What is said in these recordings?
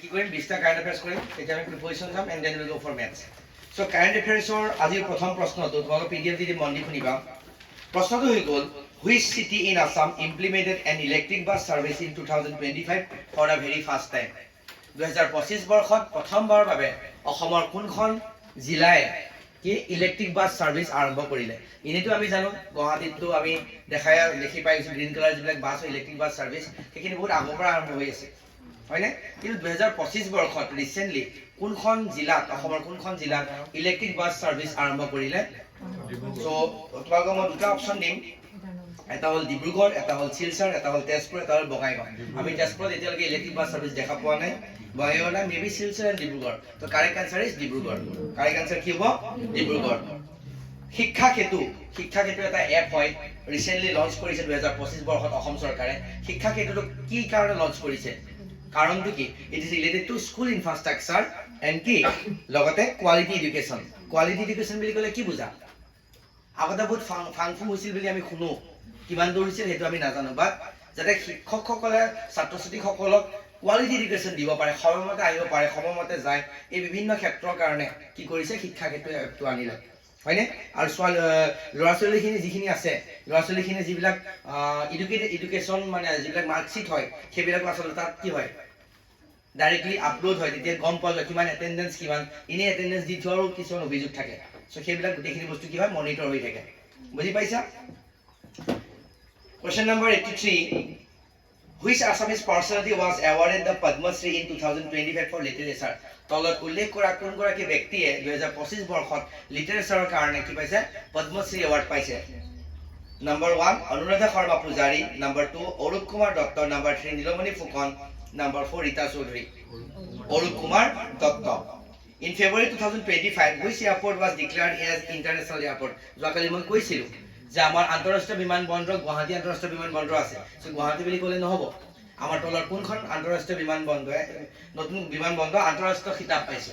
কি কৰিম 20টা কাৰেণ্ট এফেয়াৰ্স কৰিম তেতিয়া আমি প্ৰিপজিশন যাম and then will go for maths so current এফেয়াৰ্সৰ আজিৰ প্ৰথম প্ৰশ্নটো তোমালোক পিডিএফ দি মন দি শুনিবা প্ৰশ্নটো হৈ গ'ল which city in Assam implemented an electric bus service in 2025 for the very first time 2025 বৰ্ষত প্ৰথমবাৰৰ বাবে অসমৰ কোনখন জিলাই কি ইলেক্ট্ৰিক বাছ সাৰ্ভিস আৰম্ভ কৰিলে ইনেটো আমি জানো গুৱাহাটীতো আমি দেখাই দেখি পাইছো গ্ৰীণ কালাৰ যিবিলাক বাছ ইলেক্ট্ৰিক বাছ সাৰ্ভিস সেইখিনি বহুত আগৰ পৰা আৰম্ভ হৈ আছে হয়নে কিন্তু 2025 বৰ্ষত ৰিসেন্টলি কোনখন জিলাত অসমৰ কোনখন জিলাত ইলেক্ট্ৰিক বাছ সাৰ্ভিস আৰম্ভ কৰিলে সো তোমালোকক মই দুটা অপচন দিম এটা হল ডিব্ৰুগড় এটা হল শিলচৰ এটা হল তেজপুৰ এটা হল বঙাইগাঁও আমি তেজপুৰত এতিয়ালৈকে ইলেক্ট্ৰিক বাছ সাৰ্ভিস দেখা পোৱা নাই বঙাইগাঁও না মেবি শিলচৰ এণ্ড ডিব্ৰুগড় তো correct answer is Dibrugarh correct answer কি হ'ব ডিব্ৰুগড় শিক্ষা সেতু এটা এপ হয় ৰিসেন্টলি লঞ্চ কৰিছে 2025 বৰ্ষত অসম চৰকাৰে শিক্ষা সেতুটো কি কাৰণে লঞ্চ কৰিছে কাৰণটো কি it is related to school infrastructure and কি লগতে কোৱালিটি এডুকেশ্যন বুলি ক'লে কি বুজা আগতে বহুত ফাংফুং হৈছিল বুলি আমি শুনো কিমান দূৰ হৈছিল সেইটো আমি নাজানো বাট যাতে শিক্ষকসকলে ছাত্ৰ ছাত্ৰীসকলক কোৱালিটি এডুকেশ্যন দিব পাৰে সময়মতে আহিব পাৰে সময়মতে যায় এই বিভিন্ন ক্ষেত্ৰৰ কাৰণে কি কৰিছে শিক্ষা ক্ষেত্ৰত এপটো আনিলে হয়নে আৰু ল'ৰা ছোৱালীখিনি যিখিনি আছে ল'ৰা ছোৱালীখিনি যিবিলাক এডুকেশ্যন মানে যিবিলাক মাৰ্কশ্বিট হয় সেইবিলাক আচলতে তাত কি হয় ডাইৰেক্টলি আপলোড হয় তেতিয়া গম পোৱা যায় কিমান এটেণ্ডেন্স কিমান ইনে এটেণ্ডেন্স দি থোৱাৰো কিছুমান অভিযোগ থাকে সো সেইবিলাক গোটেইখিনি বস্তু কি হয় মনিটৰ হৈ থাকে বুজি পাইছা Question number 83 Which Assamese personality was awarded the Padma Shri in 2025 for literature? তলত উল্লেখ কৰা কোন গৰাকী ব্যক্তিয়ে 2025 বৰ্ষত লিটাৰেচাৰৰ কাৰণে কি পাইছে পদ্মশ্ৰী এৱাৰ্ড পাইছে number 1 Anuradha Sharma Pujari number 2 Arup Kumar Dutta number 3 Nilamani Phukan number 4 Rita Choudhury Arup Kumar Dutta In February 2025 which airport was declared as international airport যোৱাকালি মই কৈছিলো যে আমাৰ আন্তঃৰাষ্ট্ৰীয় বিমানবন্দৰ গুৱাহাটী আন্তঃৰাষ্ট্ৰীয় বিমানবন্দৰ আছে সো গুৱাহাটী বুলি ক'লে নহব আমাৰ তলৰ কোনখন আন্তঃৰাষ্ট্ৰীয় বিমানবন্দৰে নতুন বিমানবন্দৰ আন্তঃৰাষ্ট্ৰীয় খিতাপ পাইছে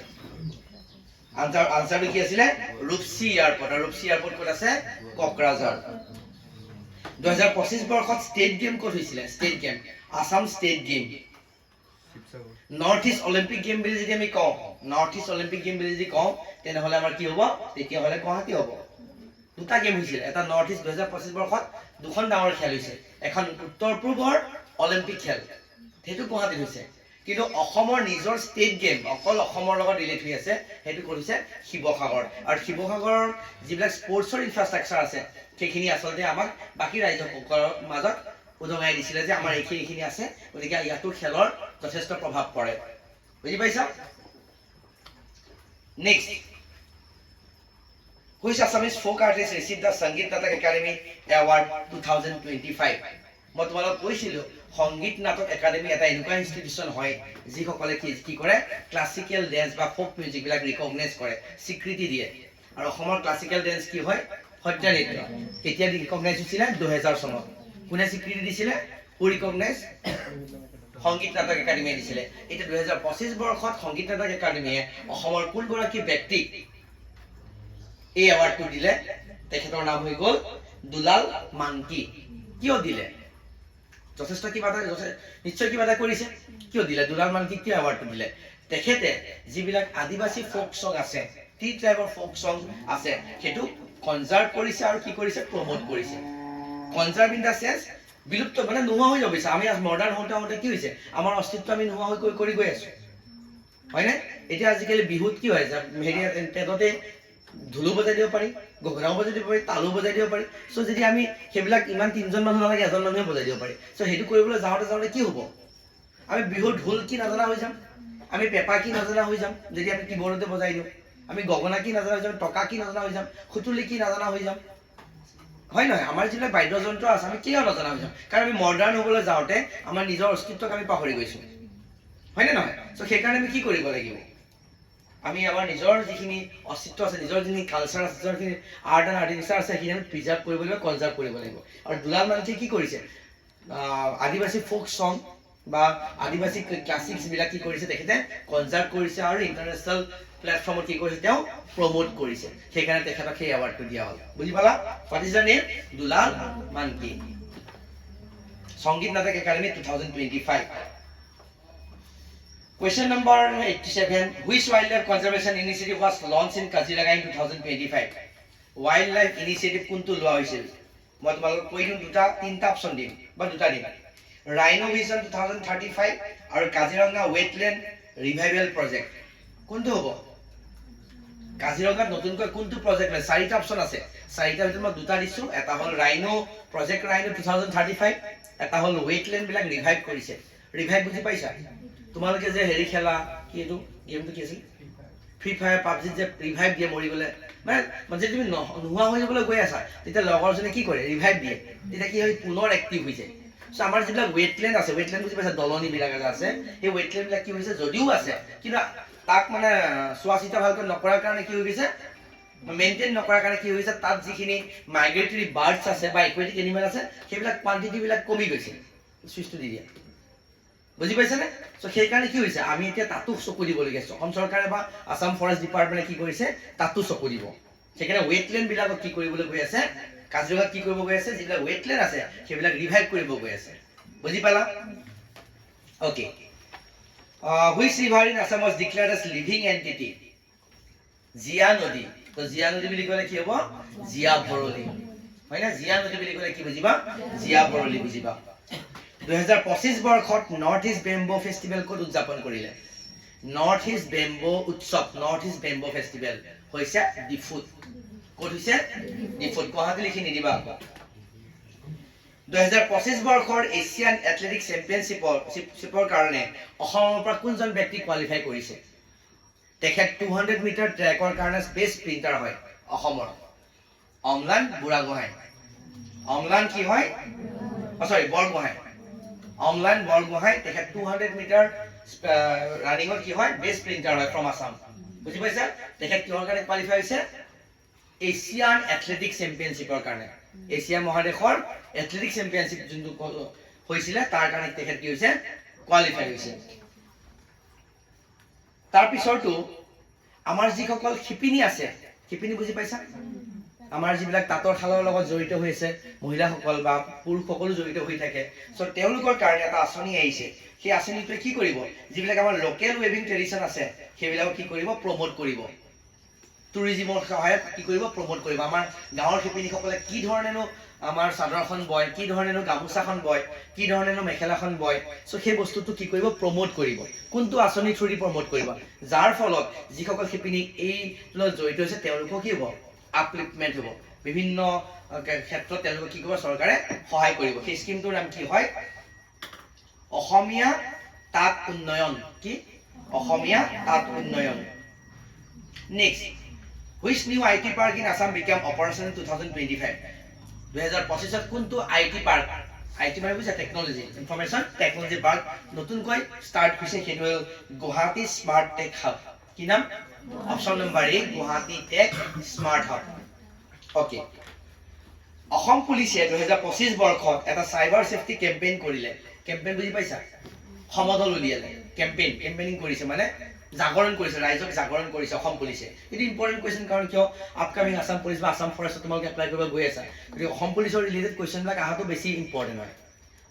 আনসাৰটো কি আছিল ৰূপসী এয়াৰপোৰ্ট আৰু ৰূপসী এয়াৰপোৰ্ট ক'ত আছে কোকৰাঝাৰ 2025 বৰ্ষত ষ্টেট গেম ক'ত হৈছিল state game Assam state game north east Olympic game বুলি যদি আমি কওঁ নৰ্থ ইষ্ট অলিম্পিক গেম বুলি যদি কওঁ তেনেহলে আমাৰ কি হ'ব তেতিয়া হলে গুৱাহাটী হ'ব দুটা গেম হৈছিল এটা নৰ্থ ইষ্ট 2025 বৰ্ষত দুখন ডাঙৰ খেল হৈছে এখন উত্তৰ পূবৰ অলিম্পিক খেল সেইটো গুৱাহাটীত হৈছে কিন্তু অসমৰ নিজৰ ষ্টেট গেম অকল অসমৰ লগত ৰিলেট হৈ আছে সেইটো কৰিছে শিৱসাগৰ আৰু শিৱসাগৰৰ যিবিলাক স্পৰ্টছৰ ইনফ্ৰাষ্ট্ৰাকচাৰ আছে সেইখিনি আচলতে আমাক বাকী ৰাজ্যসকলৰ মাজত উদঙাই দিছিলে যে আমাৰ এইখিনি আছে গতিকে ইয়াতো খেলৰ যথেষ্ট প্ৰভাৱ পৰে বুজি পাইছা next Which Assamese folk artist received the Sangeet Natak Academy Award 2025? মই তোমালোকক কৈছিলো সংগীত নাটক একাডেমি এটা এনেকুৱা ইনষ্টিটিউচন হয় যিসকলে কি কৰে ক্লাছিকেল ডেন্স বা ফোক মিউজিক বিলাক ৰিকগনাইজ কৰে স্বীকৃতি দিয়ে আৰু অসমৰ ক্লাছিকেল ডেন্স কি হয় সত্ৰীয়া নৃত্য কেতিয়া ৰিকগনাইজ হৈছিল 2000 চনত কোনে স্বীকৃতি দিছিলে হু ৰিকগনাইজ সংগীত নাটক একাডেমি দিছিলে এটা 2025 বৰ্ষত সংগীত নাটক একাডেমিয়ে অসমৰ কোন গৰাকী ব্যক্তিক এই এৱাৰ্ডটো দিলে তেখেতৰ নাম হৈ গ'ল দুলাল মানকি কিয় দিলে যথেষ্ট কিবা এটা নিশ্চয় কিবা এটা কৰিছে কিয় দিলে দুলাল মানকি কিয় এৱাৰ্ডটো দিলে তেখেতে যিবিলাক আদিবাসী ফোক সং আছে টি ট্ৰাইবৰ ফোক সং আছে সেইটো কনজাৰ্ভ কৰিছে আৰু কি কৰিছে প্ৰমোট কৰিছে কনজাৰ্ভ ইন দা সেন্স বিলুপ্ত মানে নোহোৱা হৈ যাবিছে আমি আজ মডাৰ্ণ হওঁতে কি হৈছে আমাৰ অস্তিত্ব আমি নোহোৱা হৈ কৰি গৈ আছো হয়নে এতিয়া আজিকালি বিহুত কি হয় হেৰি তেদতে ঢোলো বজাই দিব পাৰি গগনাও বজাই দিব পাৰি তালু বজাই দিব পাৰি সো যদি আমি সেইবিলাক ইমান তিনজন মানুহ নালাগে এজন মানুহে বজাই দিব পাৰি সো সেইটো কৰিবলৈ যাওঁতে কি হ'ব আমি বিহুৰ ঢোল কি নাজানা হৈ যাম আমি পেপা কি নাজানা হৈ যাম যদি আমি কিবৰ্ডতে বজাই দিওঁ আমি গগনা কি নাজানা হৈ যাম টকা কি নাজানা হৈ যাম খুতুলি কি নাজানা হৈ যাম হয় নহয় আমাৰ যিবিলাক বাদ্যযন্ত্ৰ আছে আমি কিয় নাজানা হৈ যাম কাৰণ আমি মডাৰ্ণ হ'বলৈ যাওঁতে আমাৰ নিজৰ অস্তিত্বক আমি পাহৰি গৈছো হয়নে নহয় সো সেইকাৰণে আমি কি কৰিব লাগিব আমি আমাৰ নিজৰ যিখিনি অস্তিত্ব আছে নিজৰ যিখিনি কালচাৰ আছে নিজৰ যিখিনি আৰ্ট এণ্ড আৰ্টিফিচাৰ আছে সেইখিনি আমি প্ৰিজাৰ্ভ কৰিব লাগিব কনজাৰ্ভ কৰিব লাগিব আৰু দুলাল মানকিয়ে কি কৰিছে আদিবাসী ফোক সং বা আদিবাসী ক্লাছিক্স বিলাক কি কৰিছে তেখেতে কনজাৰ্ভ কৰিছে আৰু ইণ্টাৰনেশ্যনেল প্লেটফৰ্মত কি কৰিছে তেওঁ প্ৰমোট কৰিছে সেইকাৰণে তেখেতক সেই এৱাৰ্ডটো দিয়া হ'ল বুজি পালা what is the name Dulal Manki সংগীত নাটক academy 2025 Question number 87. Which wildlife conservation initiative was launched in Kaziraga in 2025? Wildlife initiative কোনটো লোৱা হৈছিল? মই তোমালোকক কৈ দিম তিনটা অপচন দিম বা দুটা দিম। Rhino Vision 2035 আৰু কাজিৰঙা Wetland Revival Project। কোনটো হ'ব? কাজিৰঙাত নতুনকৈ কোনটো প্ৰজেক্ট আছে? চাৰিটা অপচন আছে। চাৰিটাৰ ভিতৰত মই দুটা দিছো। এটা হ'ল ৰাইনো প্ৰজেক্ট ৰাইনো 2035, এটা হ'ল ৱেটলেণ্ড বিলাক ৰিভাইভ কৰিছে। ৰিভাইভ বুজি পাইছা? তোমালোকে যে হেৰি খেলা কি এইটো গেমটো কি আছিল? ফ্ৰী ফায়াৰ পাবজি যে ৰিভাইভ দিয়ে মৰি গ'লে মানে যদি তুমি নোহোৱা হৈ যাবলৈ গৈ আছা তেতিয়া লগৰজনে কি কৰে ৰিভাইভ দিয়ে, তেতিয়া কি হয় পুনৰ এক্টিভ হৈ যায়। চ' আমাৰ যিবিলাক ৱেটলেণ্ড আছে, ৱেটলেণ্ড বুজি পাইছা দলনি বিলাক আছে, সেই ৱেটলেণ্ড বিলাক কি হৈছে যদিও আছে কিন্তু তাক মানে চোৱা চিতা ভালকৈ নকৰাৰ কাৰণে কি হৈ গৈছে, মেইনটেইন নকৰাৰ কাৰণে কি হৈছে তাত যিখিনি মাইগ্ৰেটৰী বাৰ্ডছ আছে বা একুৱেটিক এনিমেল আছে সেইবিলাক কোৱান্টিটি বিলাক কমি গৈছে। চুইচটো দি দিয়া, বুজি পাইছানে? চ' সেইকাৰণে কি হৈছে আমি এতিয়া তাতো চকু দিবলগীয়া আছে। অসম চৰকাৰে বা আসাম ফৰেষ্ট ডিপাৰ্টমেণ্টে কি কৰিছে তাতো চকু দিব। সেইকাৰণে ৱেটলেণ্ড বিলাকক কি কৰিবলৈ গৈ আছে, কাজিৰঙাত কি কৰিব গৈ আছে, যিবিলাক ৱেটলেণ্ড আছে সেইবিলাক ৰিভাইভ কৰিব গৈ আছে। বুজি পালা? Okay. Which river in Assam was declared as living entity? জিয়া নদী। তো জিয়া নদী বুলি ক'লে কি হ'ব? জিয়া ভৰলী। হয় না? জিয়া নদী বুলি ক'লে কি বুজিবা? জিয়া ভৰলী বুজিবা। 2025 বৰ্ষত নৰ্থ ইষ্ট বেম্বো ফেষ্টিভেল ক'ত উদযাপন কৰিলে? নৰ্থ ইষ্ট বেম্বো উৎসৱ, নৰ্থ ইষ্ট বেম্বো ফেষ্টিভেল হৈছে ডিফুত। ক'ত হৈছে? ডিফুত। গুৱাহাটী লিখি নিদিবা। 2025 বৰ্ষৰ এছিয়ান এথলেটিক চেম্পিয়নশ্বিপৰ কাৰণে অসমৰ পৰা কোনজন ব্যক্তি কোৱালিফাই কৰিছে? তেখেত 200 মিটাৰ ট্ৰেকৰ কাৰণে বেষ্ট স্প্ৰিণ্টাৰ হয় অসমৰ। অম্লান বুঢ়াগোহাঁই। অম্লান কি হয়? বৰগোহাঁই। অম্লান বৰগোহাঁই তেখেত 200 মিটাৰ ৰানিঙত কি হয়? বেষ্ট স্প্ৰিণ্টাৰ হয় ফ্ৰম আসাম। বুজি পাইছা? তেখেত কিহৰ কাৰণে কোৱালিফাই হৈছে? এছিয়ান এথলেটিক চেম্পিয়নশ্বিপৰ কাৰণে। এছিয়া মহাদেশৰ এথলেটিক চেম্পিয়নশ্বিপ যোনটো হৈছিলে তাৰ কাৰণে তেখেত কি হৈছে? কোৱালিফাই হৈছে। তাৰ পিছৰটো আমাৰ যিসকল শিপিনী আছে, শিপিনী বুজি পাইছা? আমাৰ যিবিলাক তাঁতৰ শালৰ লগত জড়িত হৈ আছে মহিলাসকল বা পুৰুষসকলো জড়িত হৈ থাকে, চ' তেওঁলোকৰ কাৰণে এটা আঁচনি আহিছে। সেই আঁচনিটোৱে কি কৰিব? যিবিলাক আমাৰ লোকেল ৱেভিং ট্ৰেডিশ্যন আছে সেইবিলাকক কি কৰিব? প্ৰমোট কৰিব। টুৰিজিমৰ সহায়ত কি কৰিব? প্ৰমোট কৰিব। আমাৰ গাঁৱৰ শিপিনীসকলে কি ধৰণেনো আমাৰ চাদৰখন বয়, কি ধৰণেনো গামোচাখন বয়, কি ধৰণেনো মেখেলাখন বয়, চ' সেই বস্তুটো কি কৰিব? প্ৰমোট কৰিব। কোনটো আঁচনি থ্ৰুদি প্ৰমোট কৰিব? যাৰ ফলত যিসকল শিপিনী এই লগত জড়িত হৈছে তেওঁলোকৰ কি হ'ব? আপলিফমেণ্ট হ'ব। বিভিন্ন ক্ষেত্ৰত তেওঁলোকক কি কৰিব? চৰকাৰে সহায় কৰিব। সেই স্কিমটোৰ নাম কি হয়? অসমীয়া তাঁত উন্নয়ন। কি? অসমীয়া তাঁত উন্নয়ন। Next, which new IT park in Assam became operational in 2025? 2025 কোনটো আইটি পাৰ্ক, আইটি মানে বুজিছা টেকনলজি, ইনফৰমেশ্যন টেকনলজি পাৰ্ক নতুনকৈ ষ্টাৰ্ট হৈছে? সেইটো হ'ল গুৱাহাটী স্মাৰ্ট টেক হাব। কি নাম? Option number A Guwahati tech smart hub. Okay. Assam পুলিচে 2025 বৰ্ষত এটা চাইবাৰ ছেফটি কেম্পেইন কৰিলে। কেম্পেইন বুজি পাইছা? সমদল উলিয়ালে। কেম্পেইনিং কৰিছে মানে জাগৰণ কৰিছে, ৰাইজক জাগৰণ কৰিছে অসম পুলিচে। এইটো ইম্পৰ্টেণ্ট কুৱেশ্যন, কাৰণ কিয় আপকামিং আসাম পুলিচ বা আসাম ফৰেষ্টত তোমালোকে এপ্লাই কৰিব গৈ আছা, গতিকে অসম পুলিচৰ ৰিলেটেড কুৱেশ্যনবিলাক অহাটো বেছি ইম্পৰ্টেণ্ট হয়।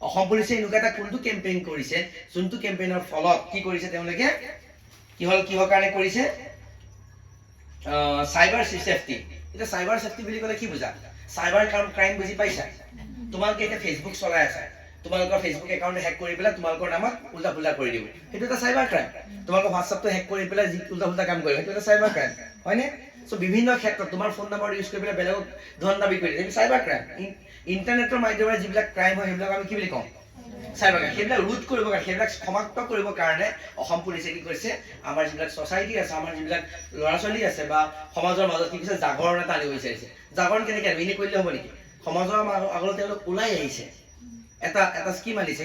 অসম পুলিচে এনেকুৱা এটা কোনটো কেম্পেইন কৰিছে যোনটো কেম্পেইনৰ ফলত কি কৰিছে তেওঁলোকে? কিহৰ কাৰণে কৰিছে? Cyber safety. এতিয়া চাইবাৰ ছেফটি বুলি ক'লে কি বুজা? চাইবাৰ ক্ৰাইম বুজি পাইছা? তোমালোকে এতিয়া ফেচবুক চলাই আছা, তোমালোকৰ ফেচবুক একাউণ্ট হেক কৰি পেলাই তোমালোকৰ নামত উল্টা ফুল্টা কৰি দিব, সেইটো এটা চাইবাৰ ক্ৰাইম। তোমালোকৰ হোৱাটছআপটো হেক কৰি পেলাই যি উল্টা ফুল্টা কাম কৰিব, সেইটো এটা চাইবাৰ ক্ৰাইম, হয়নে? চ' বিভিন্ন ক্ষেত্ৰত তোমাৰ ফোন নম্বৰ ইউজ কৰি পেলাই বেলেগক ধন দাবী কৰি দিয়ে, সেইটো চাইবাৰ ক্ৰাইম। ইণ্টাৰনেটৰ মাধ্যমেৰে যিবিলাক ক্ৰাইম হয় সেইবিলাক আমি কি বুলি কওঁ? Cyber crime. সেইবিলাক ৰোধ কৰিবৰ কাৰণে, সেইবিলাক সমাপ্ত কৰিবৰ কাৰণে অসম পুলিচে কি কৰিছে? আমাৰ যিবিলাক ছ'চাইটি আছে, আমাৰ যিবিলাক ল'ৰা ছোৱালী আছে বা সমাজৰ মাজত কি কৰিছে? জাগৰণ এটা আনিব বিচাৰিছে। জাগৰণ কেনেকৈ আনিব? এনেই কৰিলে হ'ব নেকি? সমাজৰ আগলৈ তেওঁলোক ওলাই আহিছে, এটা স্কিম আনিছে,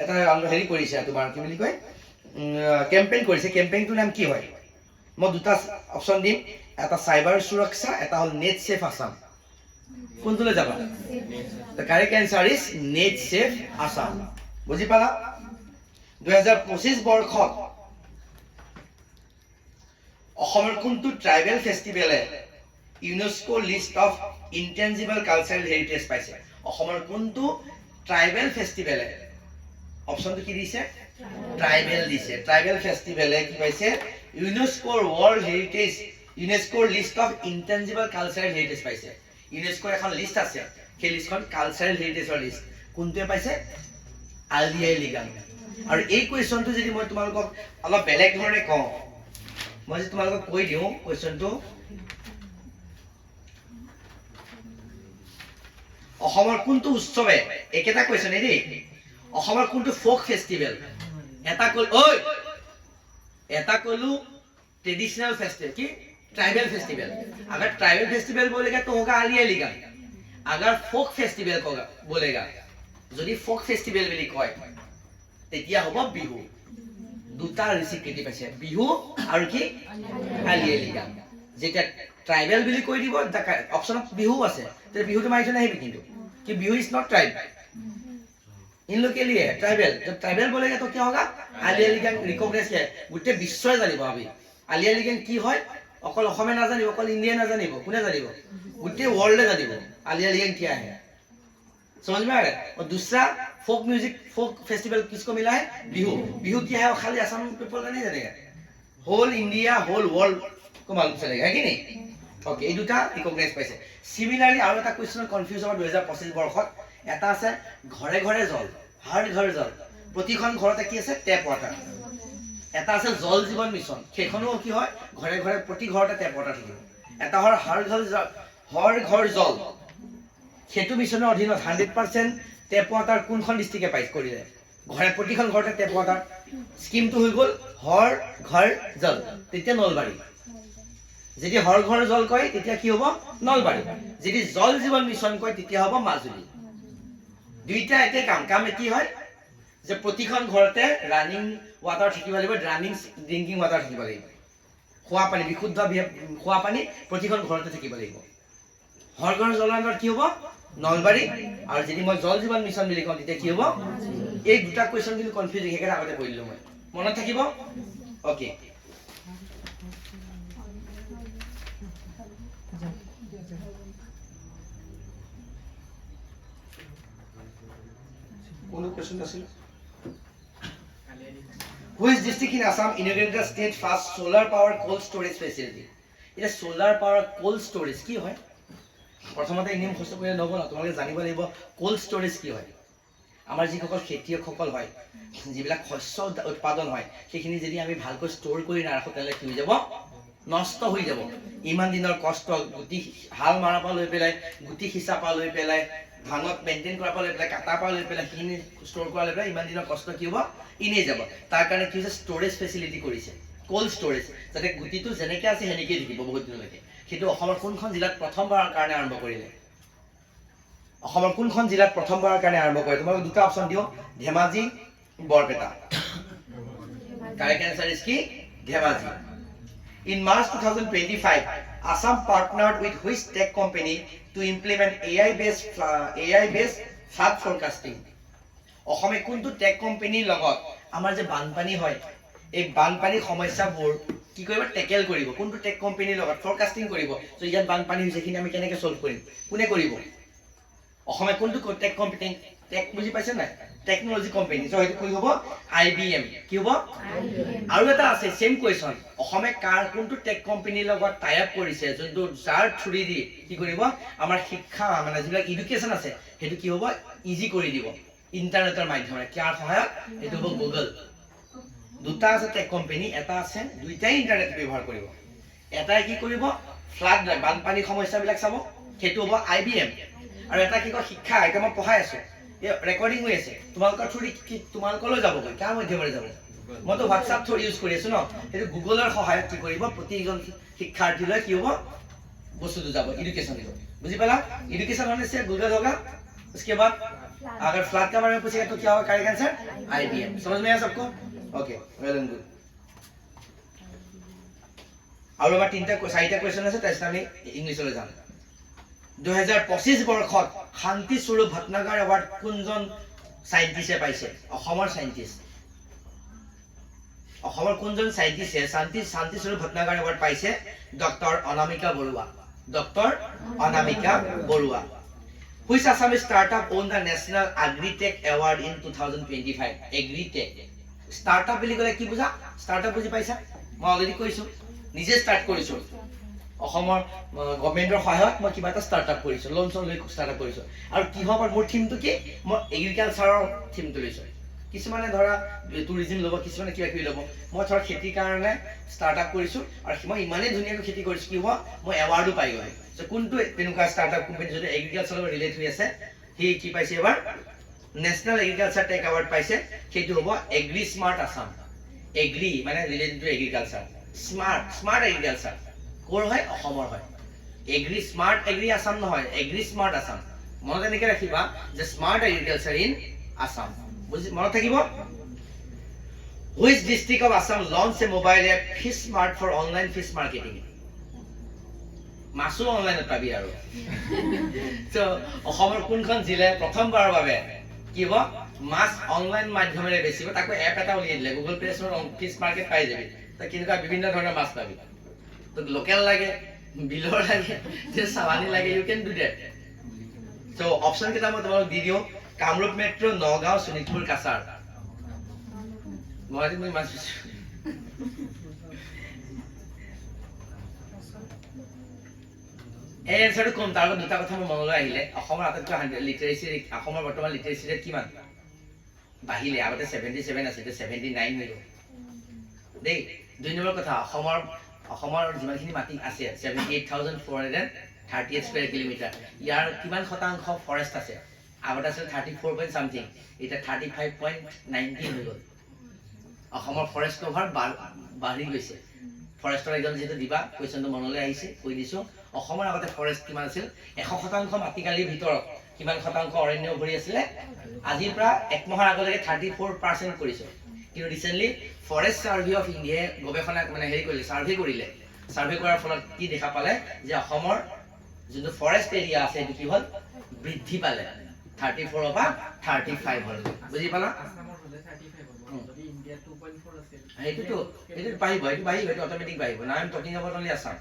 এটা হেৰি কৰিছে, তোমাৰ কি বুলি কয় কেম্পেইন কৰিছে। কেম্পেইনটোৰ নাম কি হয়? মই দুটা অপশ্যন দিম, এটা চাইবাৰ সুৰক্ষা, এটা হ'ল নেট ছেফ আসাম। কোনটোলৈ যাবা? The correct answer is net safe Assam. বুজি পালা? 2025 বৰ্ষত অসমৰ কোনটো ট্ৰাইবেল ফেষ্টিভেলে UNESCO list of intangible cultural heritage পাইছে? অসমৰ কোনটো ট্ৰাইবেল ফেষ্টিভেলে, অপশ্যনটো কি দিছে? ট্ৰাইবেল দিছে ট্ৰাইবেল ফেষ্টিভেলে কি পাইছে ইউনেস্কোৰ ৱৰ্ল্ড হেৰিটেজ ইউনেস্কোৰ list of intangible cultural heritage পাইছে ইউনেস্কোৰ এখন লিষ্ট আছে সেই লিষ্টখন কালচাৰেল হেৰিটেজৰ লিষ্ট কোনটোৱে পাইছে আলি আই লৃগাং আৰু এই কুৱেশ্যনটো যদি মই তোমালোকক অলপ বেলেগ ধৰণে কওঁ মই যদি তোমালোকক কৈ দিওঁ কুৱেশ্যনটো অসমৰ কোনটো উৎসৱে একেটা কুৱেশ্যন দেই অসমৰ কোনটো ফোক ফেষ্টিভেল এটা कलू ट्रेडिशनल फेस्टिवल की ट्राइबल फेस्टिवल अगर ट्राइबल फेस्टिवल बोलेगा तो होगा आली आई लृगां अगर फोक फेस्टिवल बोलेगा যদি ফোক ফেষ্টিভেল বুলি কয় তেতিয়া হ'ব বিহু দুটা ৰিচিপ্ট পাইছে বিহু আৰু কি আলি আই লৃগাং যেতিয়া ট্ৰাইবেল বুলি কৈ দিব অপচনত বিহু আছে তে বিহুটো মাৰিছ নাই কিন্তু कि Bihu is not tribe in लोग के लिए है ट्राइबल जब ट्राइबल बोलेगा तो क्या होगा आली आई लृगां रिकॉग्नाइज किया गोटे विश्वই জানিব আমি आली आई लृगां কি হয় অকল অসমে নাজানিব অকল ইন্ডিয়া নাজানিব কোনে জানিব গোটে वर्ल्ड জানিব आली आई लृगां क्या है समझ में आ रहा है और दूसरा फोक म्यूजिक फोक फेस्टिवल किसको मिला है बिहू बिहू क्या है वो खाली असम पीपल का नहीं जानेगा होल इंडिया होल वर्ल्ड को मालूम चलेगा है कि नहीं ओके এই দুটা ৰিকগনাইজ পাইছে সিমিলাৰলি আৰু এটা কোৱেশ্চন কনফিউজ হ'ব 2025 বৰ্ষত এটা আছে ঘৰে ঘৰে জল হৰ ঘৰ জল প্ৰতিখন ঘৰতে কি আছে টেপ ৱাটাৰ এটা আছে জল জীৱন মিছন সেইখনো কি হয় ঘৰে ঘৰে প্ৰতি ঘৰতে টেপ ৱাটাৰ থাকিব এটা হৰ ঘৰ জল সেইটো মিছনৰ অধীনত 100% টেপ ৱাটাৰ কোনখন ডিস্ট্ৰিক্টে পাইছ কৰিলে ঘৰে প্ৰতিখন ঘৰতে টেপ ৱাটাৰ স্কিমটো হৈ গ'ল হৰ ঘৰ জল তেতিয়া নলবাৰী যদি হৰ ঘৰ জল কয় তেতিয়া কি হ'ব নলবাৰী যদি জল জীৱন মিছন কয় তেতিয়া হ'ব মাজুলী দুইটা একে কাম কি হয় যে প্ৰতিখন ঘৰতে ৰানিং ৱাটাৰ থাকিব লাগিব ৰানিং ড্ৰিংকিং ৱাটাৰ থাকিব লাগিব খোৱা পানী বিশুদ্ধ খোৱা পানী প্ৰতিখন ঘৰতে থাকিব লাগিব হৰ ঘৰ জলৰ কি হ'ব নলবাৰী আৰু যদি মই জল জীৱন মিছন বুলি কওঁ তেতিয়া কি হ'ব এই দুটা কোৱেশ্চন কিন্তু কনফিউজ হেকেৰে আগতে কৈ দিলো মই মনত থাকিব ওকে কোনো কোৱেশ্চন আছিল Which district in Assam inaugurated the state first solar power cold storage facility? এটা solar power cold storage কি হয় প্ৰথমতে ইনিম খস্ত কৰি নব না তোমালোকে জানিব লাগিব কোল্ড ষ্টৰেজ কি হয় আমাৰ যিসকল খেতিয়কসকল হয় যিবিলাক শস্য উৎপাদন হয় সেইখিনি যদি আমি ভালকৈ ষ্ট'ৰ কৰি নাৰাখো তেলে কি হৈ যাব নষ্ট হৈ যাব ইমান দিনৰ কষ্ট গুটি হাল মাৰা পা লৈ পেলাই গুটি হিচা পা লৈ পেলাই ধানত মেইনটেইন কৰা পা লৈ পেলাই কাটা পা লৈ পেলাই সেইখিনি ষ্ট'ৰ কৰা লৈ পেলাই ইমান দিনৰ কষ্ট কি হ'ব ইনে যাব তাৰ কাৰণে কি হৈছে ষ্ট'ৰেজ ফেচিলিটি কৰিছে কোল্ড ষ্ট'ৰেজ যাতে গুটিটো যেনেকৈ আছে সেনেকৈ থাকিব বহুত দিনলৈকে কিন্তু অসমৰ কোনখন জিলাত প্ৰথমবাৰৰ কাৰণে আৰম্ভ কৰিলে অসমৰ কোনখন জিলাত প্ৰথমবাৰৰ কাৰণে আৰম্ভ কৰে তোমাক দুটা অপচন দিও Dhemaji Barpeta correct answer is কি Dhemaji In March 2025, Assam partnered with which tech company to implement AI-based flood forecasting? অসমে কোনটো টেক কোম্পানীৰ লগত আমাৰ যে বানপানী হয় এই বানপানীৰ সমস্যাবোৰ কি কৰিব টেকেল কৰিব কোনটো টেক কোম্পানীৰ লগত ফৰকাস্টিং কৰিব যে ইয়াত বানপানী হৈছে কিনে আমি কেনেকৈ সলভ কৰিম কোনে কৰিব অসমে কোনটো টেক কোম্পানী টেক বুজি পাইছে নাই টেকনলজি কোম্পানী সো এটো কি হ'ব IBM কি হ'ব আৰু এটা আছে সেম কোৱেশ্চন অসমে কাৰ কোনটো টেক কোম্পানীৰ লগত টাই আপ কৰিছে যোনটো যাৰ থ্ৰুদি দি কি কৰিব আমাৰ শিক্ষা মানে যিবিলাক এডুকেশ্যন আছে হেতু কি হ'ব ইজি কৰি দিব ইন্টাৰনেটৰ মাধ্যমে কিয়াৰ সহায়ত এটো হ'ব গুগল দুটা আছে টেক কোম্পানী এটা আছে দুইটাই ইন্টাৰনেট ব্যৱহাৰ কৰিব এটাই কি কৰিব ফ্লাড বানপানী সমস্যাবিলাক চাব হেতু হ'ব IBM আৰু এটা কি কয় শিক্ষা এটা মই পঢ়াই আছো ৰেকৰ্ডিং হৈ আছে তোমালোকৰ থ্ৰুদি কি তোমালোকলৈ যাব গৈ কাৰ মাধ্যমেৰে যাব মই তো WhatsApp থ্ৰু ইউজ কৰি আছো ন হেতু গুগলৰ সহায়ত কি কৰিব প্ৰতিজন শিক্ষাৰ্থীলৈ কি হ'ব বস্তুটো যাব এডুকেশ্যন দিব বুজি পালা एजुकेशन होने से गूगल होगा उसके बाद अगर फ्लड के बारे में पूछेगा तो क्या होगा करेक्ट आंसर IBM समझ में आया सबको ओके वेल एंड गुड আৰু আমাৰ তিনটা চাৰিটা কোৱেশ্চন আছে তাৰপিছত আমি ইংলিছলৈ যাম 2025 বৰ্ষত শান্তি স্বৰূপ ভট্টনাগৰ এৱাৰ্ড কোনজন সাইন্টিস্টে পাইছে অসমৰ সাইন্টিস্ট অসমৰ কোনজন সাইন্টিস্টে শান্তি স্বৰূপ ভট্টনাগৰ এৱাৰ্ড পাইছে doctor Anamika Baruah Which Assamese startup won the National Agri-Tech Award in 2025? Agri-Tech. Startup বুলি ক'লে কি বুজা? ষ্টাৰ্টআপ বুজি পাইছা? মই অলৰেডি কৈছোঁ, নিজে ষ্টাৰ্ট কৰিছোঁ। অসমৰ গভৰ্ণমেণ্টৰ সহায়ত মই কিবা এটা ষ্টাৰ্টআপ কৰিছোঁ, লোন চোন লৈ ষ্টাৰ্টআপ কৰিছোঁ। আৰু কিহৰ ওপৰত? মোৰ থিমটো কি? মই এগ্ৰিকালচাৰৰ থিমটো লৈছোঁ। কিছুমানে ধৰা টুৰিজিম ল'ব, কিছুমানে কিবা কিবি ল'ব। মই ধৰা খেতিৰ কাৰণে ষ্টাৰ্টআপ কৰিছোঁ, আৰু মই ইমানেই ধুনীয়াকৈ খেতি কৰিছোঁ, কি হ'ব মই এৱাৰ্ডো পাই গ'লোঁ। চ' কোনটো তেনেকুৱা ষ্টাৰ্টআপ কোম্পানী যদি এগ্ৰিকালচাৰৰ লগত ৰিলেট হৈ আছে, সি কি পাইছে এবাৰ? নেশ্যনেল এগ্ৰিকালচাৰ টেক এৱাৰ্ড পাইছে। সেইটো হ'ব এগ্ৰি স্মাৰ্ট আছাম। এগ্ৰি মানে related to agriculture, smart agriculture. ক'ৰ হয়? অসমৰ হয়। এগ্ৰি স্মাৰ্ট এগ্ৰি আছাম নহয়, এগ্ৰি স্মাৰ্ট আছাম। মনত এনেকৈ ৰাখিবা যে স্মাৰ্ট এগ্ৰিকালচাৰ ইন আছাম। মনত থাকিব? Which district of Assam launched a mobile app Fish Smart for online fish marketing? মাছো অনলাইনত পাবি আৰু। চ' অসমৰ কোনখন জিলাই প্ৰথমবাৰৰ বাবে কি হ'ব? মাছ অনলাইন মাধ্যমেৰে বেচিব। তাকো এপ এটা উলিয়াই দিলে, গুগল প্লে ষ্ট'ৰত ফিছ মাৰ্কেট পাই যাবি। তই কেনেকুৱা বিভিন্ন ধৰণৰ মাছ পাবি। তোক লোকেল লাগে, বিলৰ লাগে, চালানী লাগে, ইউ কেন ডু ডেট। চ' অপশ্যন কেইটা মই তোমালোক দি দিওঁ। কামৰূপ মেট্ৰ', নগাঁও, শোণিতপুৰ, কাছাৰ। মই মাছ এই এনচাৰটো কম। তাৰ লগত দুটা কথা মোৰ মনলৈ আহিলে। অসমৰ আটাইতকৈ লিটাৰেচি, অসমৰ বৰ্তমান লিটাৰেচি ৰেট কিমান? বাঢ়িলে। আগতে 77 আছিল, এতিয়া 79 হৈ গ'ল দেই। 2 নম্বৰ কথা, অসমৰ যিমানখিনি মাটি আছে 78,438 স্কুৱেৰ কিলোমিটাৰ, ইয়াৰ কিমান শতাংশ ফৰেষ্ট আছে? আগতে আছিল 34 পইণ্ট চামথিং, এতিয়া 35.19 হৈ গ'ল। অসমৰ ফৰেষ্ট কভাৰ বাঢ়ি গৈছে। ফৰেষ্টৰ একদম যিহেতু দিবা, কুৱেশ্যনটো মনলৈ আহিছে, কৈ দিছোঁ। অসমৰ আগতে ফৰেষ্ট কিমান আছিল? 100% মাটিকালিৰ ভিতৰত কিমান শতাংশ অৰণ্য ভৰি আছিলে? আজিৰ পৰা 1 মাহৰ আগলৈকে 34% কৰিছে। কিন্তু ৰিচেণ্টলি ফৰেষ্ট ছাৰ্ভে অফ ইণ্ডিয়াই গৱেষণা মানে কৰিলে, ছাৰ্ভে কৰিলে। ছাৰ্ভে কৰাৰ ফলত কি দেখা পালে? যে অসমৰ যোনটো ফৰেষ্ট এৰিয়া আছে সেইটো কি হ'ল? বৃদ্ধি পালে। 34ৰ পৰা 35 হ'ল। বুজি পালা? সেইটোতো বাঢ়িব, এইটো অট'মেটিক বাঢ়িব। না, I am talking about only Assam.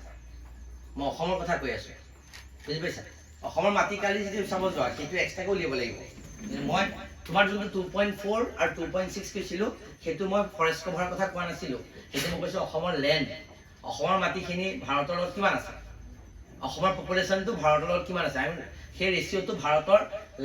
মই অসমৰ কথা কৈ আছোঁ, বুজি পাইছা? অসমৰ মাটিকালি যদি চাব যোৱা, সেইটো এক্সট্ৰাকৈ উলিয়াব লাগিব। মই তোমাৰ যোনটো 2.4 আৰু 2.6 কৈছিলোঁ, সেইটো মই ফৰেষ্ট কভাৰৰ কথা কোৱা নাছিলোঁ। সেইটো মই কৈছোঁ অসমৰ লেণ্ড। অসমৰ মাটিখিনি ভাৰতৰ লগত কিমান আছে? অসমৰ পপুলেশ্যনটো ভাৰতৰ লগত কিমান আছে? সেই ৰেচিঅ'টো ভাৰতৰ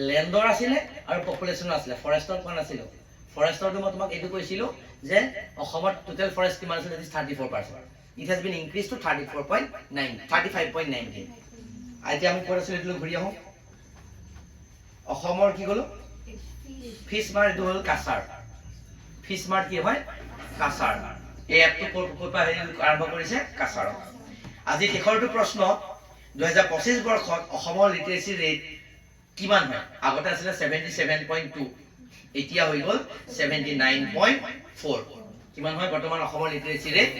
লেণ্ডৰ আছিলে আৰু পপুলেশ্যনৰ আছিলে, ফৰেষ্টৰ কোৱা নাছিলোঁ। ফৰেষ্টৰটো মই তোমাক এইটো কৈছিলোঁ যে অসমত টোটেল ফৰেষ্ট কিমান আছে? 34%. It has been increased to 35.19. এতিয়া আমি ক'ত আছিলোঁ? এইটো ঘূৰি আহোঁ। অসমৰ কি ক'লো? ফিছ মাৰ্ট, এইটো হ'ল কাছাৰ। ফিছ মাৰ্ট কি হয়? কাছাৰ। এই এপটো ক'ৰ পৰা আৰম্ভ কৰিছে? কাছাৰত। আজি শেষৰটো প্ৰশ্ন, 2025 বৰ্ষত অসমৰ লিটাৰেচি ৰেট কিমান হয়? আগতে আছিলে 77.2, এতিয়া হৈ গ'ল 79.4। কিমান হয় বৰ্তমান অসমৰ লিটাৰেচি ৰেট?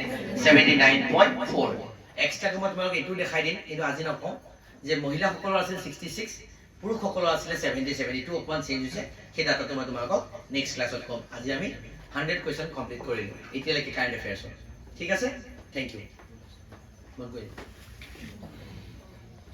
79.4। এক্সট্ৰাকৈ মই তোমালোক এইটো দেখাই দিম, কিন্তু আজি নকওঁ, যে মহিলাসকলৰ আছিল 66, পুৰুষসকলৰ আছিলে 77। এইটো অকণমান চেঞ্জ হৈছে, সেই ডাটাটো মই তোমালোকক নেক্সট ক্লাছত ক'ম। আজি আমি 100 কুৱেশ্যন কমপ্লিট কৰিলোঁ এতিয়ালৈকে কাৰেণ্ট এফেয়াৰ্ছত। ঠিক আছে, থেংক ইউ।